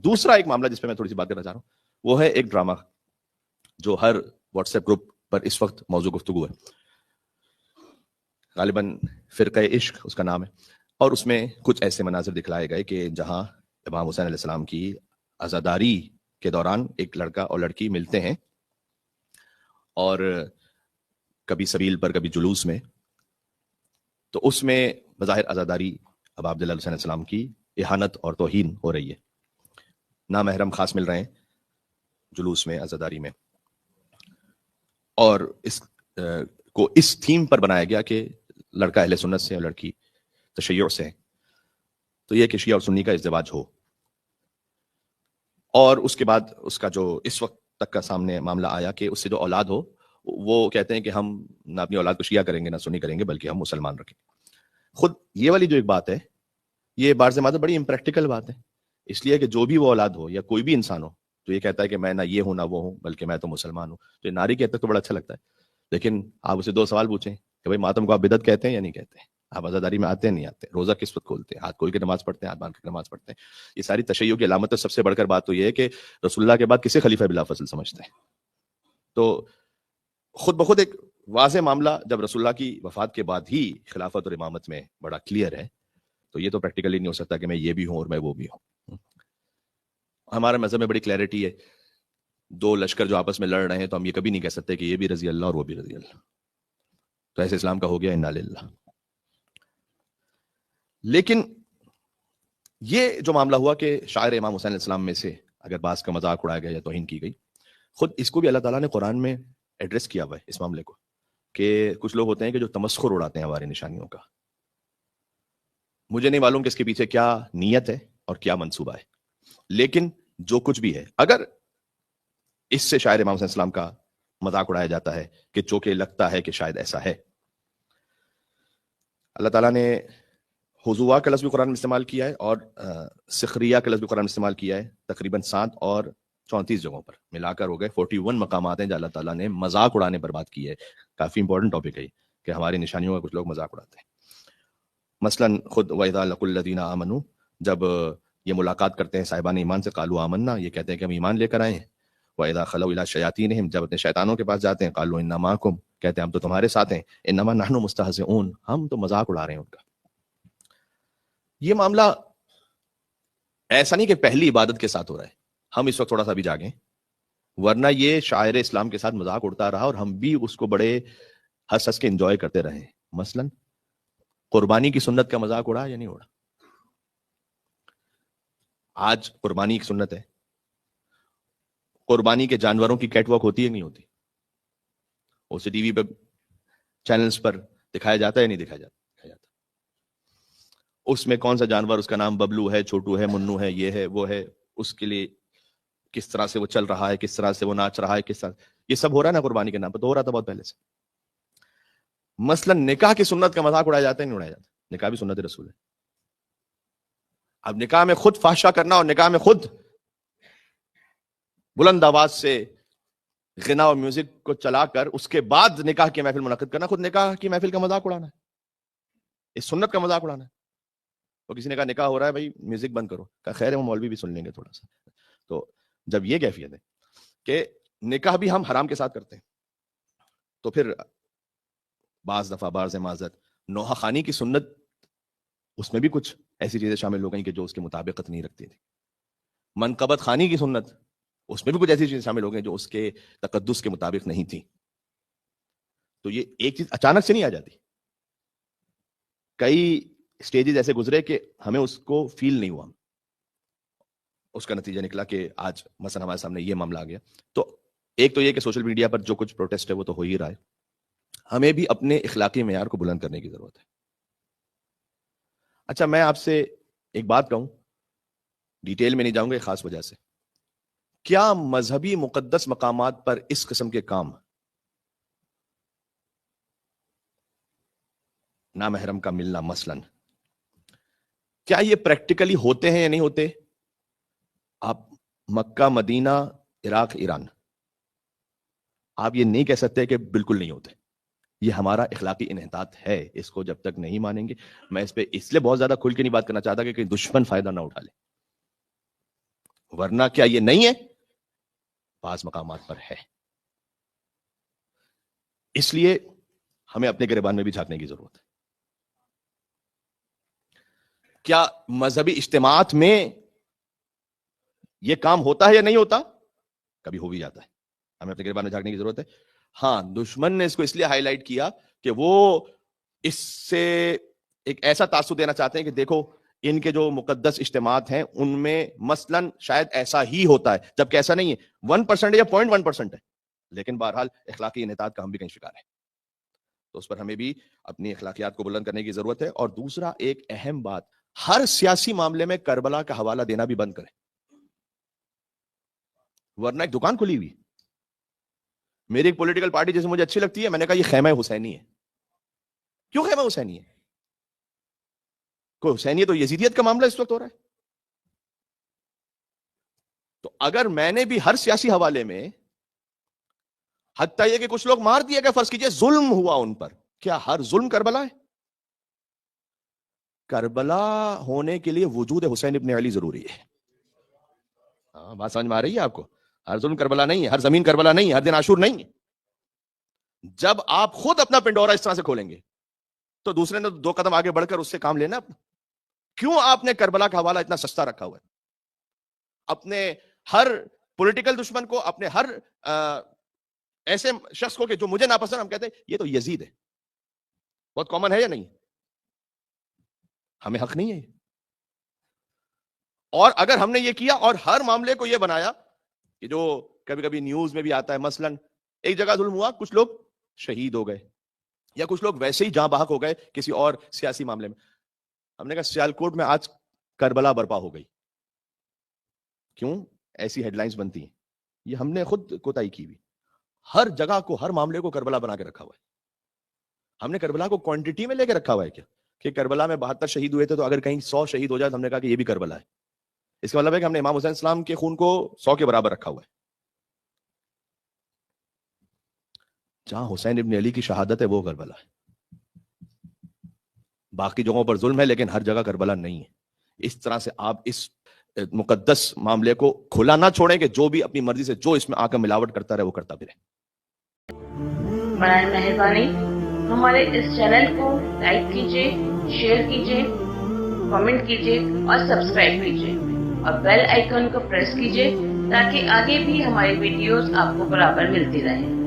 دوسرا ایک معاملہ جس پہ میں تھوڑی سی بات کرنا چاہ رہا ہوں وہ ہے ایک ڈرامہ جو ہر واٹس ایپ گروپ پر اس وقت موضوع گفتگو ہے، غالباً فرقہ عشق اس کا نام ہے، اور اس میں کچھ ایسے مناظر دکھلائے گئے کہ جہاں امام حسین علیہ السلام کی عزاداری کے دوران ایک لڑکا اور لڑکی ملتے ہیں، اور کبھی سبیل پر کبھی جلوس میں، تو اس میں بظاہر عزاداری اب عبداللہ حسین علیہ السلام کی اہانت اور توہین ہو رہی ہے، نامحرم خاص مل رہے ہیں جلوس میں، عزاداری میں، اور اس کو اس تھیم پر بنایا گیا کہ لڑکا اہل سنت سے اور لڑکی تشیع سے ہے، تو یہ کہ شیعہ اور سنی کا ازدواج ہو، اور اس کے بعد اس کا جو اس وقت تک کا سامنے معاملہ آیا کہ اس سے جو اولاد ہو وہ کہتے ہیں کہ ہم نہ اپنی اولاد کو شیعہ کریں گے نہ سنی کریں گے بلکہ ہم مسلمان رکھیں گے۔ خود یہ والی جو ایک بات ہے یہ بار سے بڑی امپریکٹیکل بات ہے، اس لیے کہ جو بھی وہ اولاد ہو یا کوئی بھی انسان ہو جو یہ کہتا ہے کہ میں نہ یہ ہوں نہ وہ ہوں بلکہ میں تو مسلمان ہوں، تو یہ ناری کہتے تو بڑا اچھا لگتا ہے، لیکن آپ اسے دو سوال پوچھیں کہ بھائی ماتم کو آپ بدعت کہتے ہیں یا نہیں کہتے ہیں، آپ عزاداری میں آتے ہیں نہیں آتے، روزہ کس وقت کھولتے ہیں، ہاتھ کھول کے نماز پڑھتے ہیں، ہاتھ باندھ کے نماز پڑھتے ہیں، یہ ساری تشیع کی علامت ہے۔ سب سے بڑھ کر بات تو یہ ہے کہ رسول اللہ کے بعد کسے خلیفہ بلا فضل سمجھتے ہیں، تو خود بخود ایک واضح معاملہ جب رسول اللہ کی وفات کے بعد ہی خلافت اور امامت میں بڑا کلیئر ہے، تو یہ تو پریکٹیکلی نہیں ہو سکتا کہ میں یہ بھی ہوں اور میں وہ بھی ہوں۔ ہمارے مذہب میں بڑی کلیئرٹی ہے، دو لشکر جو آپس میں لڑ رہے ہیں تو ہم یہ کبھی نہیں کہہ سکتے کہ یہ بھی رضی اللہ اور وہ بھی رضی اللہ، تو ایسے اسلام کا ہو گیا انا للہ۔ لیکن یہ جو معاملہ ہوا کہ شاعر امام حسین علیہ السلام میں سے اگر بعض کا مذاق اڑایا گیا یا توہین کی گئی، خود اس کو بھی اللہ تعالیٰ نے قرآن میں ایڈریس کیا ہوا ہے اس معاملے کو، کہ کچھ لوگ ہوتے ہیں کہ جو تمسخر اڑاتے ہیں ہماری نشانیوں کا، مجھے نہیں معلوم کہ اس کے پیچھے کیا نیت ہے اور کیا منصوبہ ہے، لیکن جو کچھ بھی ہے اگر اس سے شاعر امام حسین علیہ السلام کا مذاق اڑایا جاتا ہے کہ چونکہ لگتا ہے کہ شاید ایسا ہے، اللہ تعالیٰ نے حضوا کا لفظ بھی قرآن میں استعمال کیا ہے اور سخریہ کا لفظ بھی قرآن میں استعمال کیا ہے، تقریباً 7 اور 34 جگہوں پر ملا کر ہو گئے 41 مقامات ہیں جہاں اللہ تعالیٰ نے مذاق اڑانے پر بات کی ہے۔ کافی امپورٹنٹ ٹاپک ہے کہ ہماری نشانیوں کا کچھ لوگ مذاق اڑاتے ہیں، مثلاً خود وَإِذَا لَقُوا الَّذِينَ آمَنُوا، جب یہ ملاقات کرتے ہیں صاحبان ایمان سے، قالوا آمنا، یہ کہتے ہیں کہ ہم ایمان لے کر آئے ہیں، وَإِذَا خَلَوْا إِلَىٰ شَيَاطِينِهِمْ، جب اپنے شیطانوں کے پاس جاتے ہیں، قالوا إِنَّا مَعَكُمْ، کہتے ہیں ہم تو تمہارے ساتھ ہیں، إِنَّمَا نَحْنُ مُسْتَهْزِئُونَ، ہم تو مذاق اڑا رہے ہیں ان کا۔ یہ معاملہ ایسا نہیں کہ پہلی عبادت کے ساتھ ہو رہا ہے، ہم اس وقت تھوڑا سا بھی جاگیں، ورنہ یہ شاعر اسلام کے ساتھ مذاق اڑتا رہا اور ہم بھی اس کو بڑے ہنس ہنس کے انجوائے کرتے رہے۔ مثلا قربانی کی سنت کا مذاق اڑا یا نہیں اڑا؟ آج قربانی کی سنت ہے، قربانی کے جانوروں کی کیٹ واک ہوتی ہے نہیں ہوتی؟ اسے ٹی وی پہ چینلز پر دکھایا جاتا ہے یا نہیں دکھایا جاتا؟ اس میں کون سا جانور، اس کا نام ببلو ہے، چھوٹو ہے، منو ہے، یہ ہے وہ ہے، اس کے لیے کس طرح سے وہ چل رہا ہے، کس طرح سے وہ ناچ رہا ہے، کس طرح یہ سب ہو رہا ہے نا قربانی کے نام پر، تو ہو رہا تھا بہت پہلے سے۔ مثلا نکاح کی سنت کا مذاق اڑایا جاتا ہے نہیں اڑایا جاتا؟ نکاح بھی سنت رسول ہے۔ اب نکاح میں خود فحشا کرنا اور نکاح میں خود بلند آواز سے غنا اور میوزک کو چلا کر اس کے بعد نکاح کی محفل منعقد کرنا، خود نکاح کی محفل کا مذاق اڑانا ہے، اس سنت کا مذاق اڑانا ہے۔ تو کسی نے کہا نکاح ہو رہا ہے بھائی میوزک بند کرو، کہا خیر ہے وہ مولوی بھی سن لیں گے تھوڑا سا۔ تو جب یہ کیفیت ہے کہ نکاح بھی ہم حرام کے ساتھ کرتے ہیں، تو پھر بعض دفعہ بعض معذرت نوحہ خانی کی سنت، اس میں بھی کچھ ایسی چیزیں شامل ہو گئیں کہ جو اس کے مطابقت نہیں رکھتی تھی۔ منقبت خانی کی سنت، اس میں بھی کچھ ایسی چیزیں شامل ہو گئیں جو اس کے تقدس کے مطابق نہیں تھی۔ تو یہ ایک چیز اچانک سے نہیں آ جاتی، کئی سٹیجز ایسے گزرے کہ ہمیں اس کو فیل نہیں ہوا، اس کا نتیجہ نکلا کہ آج مثلا ہمارے سامنے یہ معاملہ آ گیا۔ تو ایک تو یہ کہ سوشل میڈیا پر جو کچھ پروٹیسٹ ہے وہ تو ہو ہی رہا ہے، ہمیں بھی اپنے اخلاقی معیار کو بلند کرنے کی ضرورت ہے۔ اچھا میں آپ سے ایک بات کہوں، ڈیٹیل میں نہیں جاؤں گا ایک خاص وجہ سے، کیا مذہبی مقدس مقامات پر اس قسم کے کام، نامحرم کا ملنا مثلا، کیا یہ پریکٹیکلی ہوتے ہیں یا نہیں ہوتے؟ آپ مکہ، مدینہ، عراق، ایران، آپ یہ نہیں کہہ سکتے کہ بالکل نہیں ہوتے۔ یہ ہمارا اخلاقی انحطاط ہے، اس کو جب تک نہیں مانیں گے، میں اس پہ اس لیے بہت زیادہ کھل کے نہیں بات کرنا چاہتا کہ دشمن فائدہ نہ اٹھا لے۔ ورنہ کیا یہ نہیں ہے؟ بعض مقامات پر ہے. اس لیے ہمیں اپنے گریبان میں بھی جھانکنے کی ضرورت ہے. کیا مذہبی اجتماعات میں یہ کام ہوتا ہے یا نہیں ہوتا؟ کبھی ہو بھی جاتا ہے. ہمیں اپنے گریبان میں جھانکنے کی ضرورت ہے. ہاں، دشمن نے اس کو اس لیے ہائی لائٹ کیا کہ وہ اس سے ایک ایسا تاثر دینا چاہتے ہیں کہ دیکھو ان کے جو مقدس اجتماعات ہیں ان میں مثلاً شاید ایسا ہی ہوتا ہے، جبکہ ایسا نہیں ہے. 1% یا 0.1% ہے، لیکن بہرحال اخلاقی انحطاط کا ہم بھی کہیں شکار ہیں. تو اس پر ہمیں بھی اپنی اخلاقیات کو بلند کرنے کی ضرورت ہے. اور دوسرا ایک اہم بات، ہر سیاسی معاملے میں کربلا کا حوالہ دینا بھی بند کریں. ورنہ ایک دکان کھلی ہوئی، میری ایک پولیٹیکل پارٹی جیسے مجھے اچھی لگتی ہے، میں نے کہا یہ خیمہ حسینی ہے. کیوں خیمہ حسینی ہے؟ کوئی حسینیت تو یزیدیت کا معاملہ اس وقت ہو رہا ہے. تو اگر میں نے بھی ہر سیاسی حوالے میں، حتیٰ یہ کہ کچھ لوگ مار دیے گئے، فرض کیجئے ظلم ہوا ان پر، کیا ہر ظلم کربلا ہے؟ کربلا ہونے کے لیے وجود حسین ابن علی ضروری ہے. ہاں، بات سمجھ میں آ رہی ہے آپ کو؟ ہر ظلم کربلا نہیں ہے، ہر زمین کربلا نہیں ہے، ہر دن عاشور نہیں ہے. جب آپ خود اپنا پنڈورا اس طرح سے کھولیں گے تو دوسرے نے 2 قدم آگے بڑھ کر اس سے کام لینا. کیوں آپ نے کربلا کا حوالہ اتنا سستا رکھا ہوا ہے؟ اپنے ہر پولیٹیکل دشمن کو، اپنے ہر ایسے شخص کو کہ جو مجھے ناپسند، ہم کہتے ہیں یہ تو یزید ہے. بہت کامن ہے یا نہیں؟ ہمیں حق نہیں ہے. اور اگر ہم نے یہ کیا اور ہر معاملے کو یہ بنایا کہ جو کبھی کبھی نیوز میں بھی آتا ہے، مثلا ایک جگہ ظلم ہوا، کچھ لوگ شہید ہو گئے یا کچھ لوگ ویسے ہی جاں بحق ہو گئے کسی اور سیاسی معاملے میں. ہم نے کہا سیالکوٹ میں آج کربلا برپا ہو گئی. کیوں ایسی ہیڈ لائنز بنتی ہیں؟ یہ ہم نے خود کوتاہی کی ہوئی. ہر جگہ کو، ہر معاملے کو کربلا بنا کے رکھا ہوا ہے. ہم نے کربلا کو کوانٹٹی میں لے کے رکھا ہوا ہے کیا کہ کربلا میں 72 شہید ہوئے تھے تو اگر کہیں 100 شہید ہو جائے تو ہم نے کہا کہ یہ بھی کربلا ہے. اس کا مطلب ہے کہ ہم نے امام حسین السلام کے خون کو 100 کے برابر رکھا ہوا ہے. جہاں حسین ابن علی کی شہادت ہے وہ کربلا ہے. باقی جگہوں پر ظلم ہے لیکن ہر جگہ کربلا نہیں ہے. اس طرح سے آپ اس مقدس معاملے کو کھلا نہ چھوڑیں کہ جو بھی اپنی مرضی سے جو اس میں آ کر ملاوٹ کرتا رہے وہ کرتا بھی رہے. برائے مہربانی ہمارے اس چینل کو لائک کیجیے، شیئر کیجیے، کمنٹ کیجیے اور سبسکرائب کیجیے اور بیل آئیکن کو پریس کیجیے تاکہ آگے بھی ہماری ویڈیوز آپ کو برابر ملتی رہیں.